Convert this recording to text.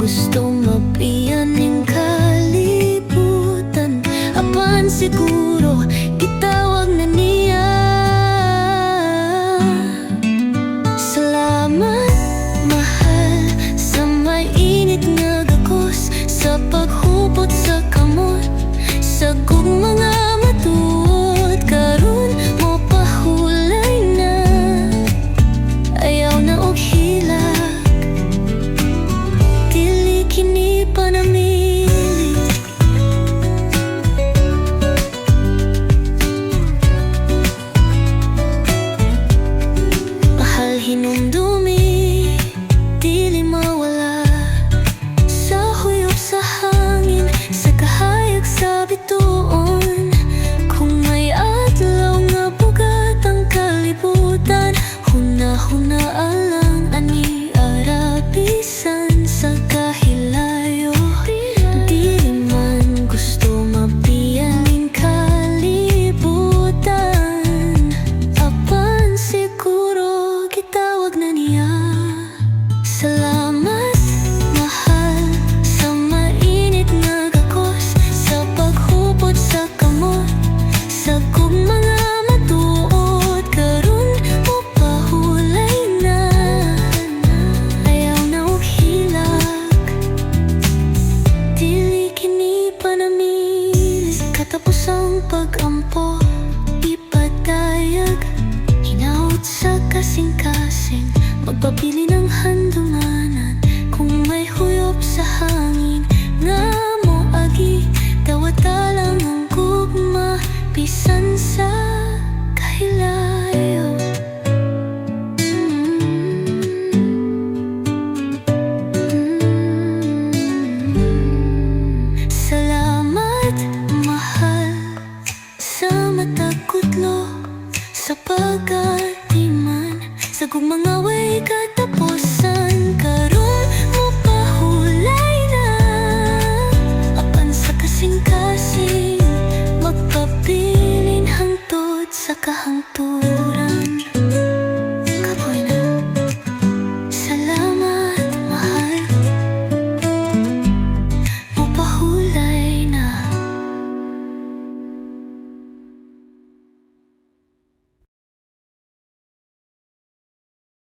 gusto mapiyaning kalibutan. Apan siguro gitawag na niya. Salamat, mahal, sa mainit nga gakos, sa paghupot sa kamot, sa mga matuod. Karon mo pahulay na, ayaw na og hilak, dili kini panamili. Mahal, hinumdumi, dili mawala, sa huyop sa hangin, sa kahayag sa bituon. Kung may adlaw nga bugat ang kalibutan, huna-huna alang ani arabisan sa kahilayo. Dili man gusto mapiyaning kalibutan, apan siguro gitawag na niya. Salamat, mahal, sa mainit nga gakos, sa paghupot sa kamot, sa mga matuod. Karon mo pahulay na, ayaw na og hilak, dili kini panamili. Katapos ang pag-ampo, ipadayag, hinaut sa kasing-kasing, magpabili na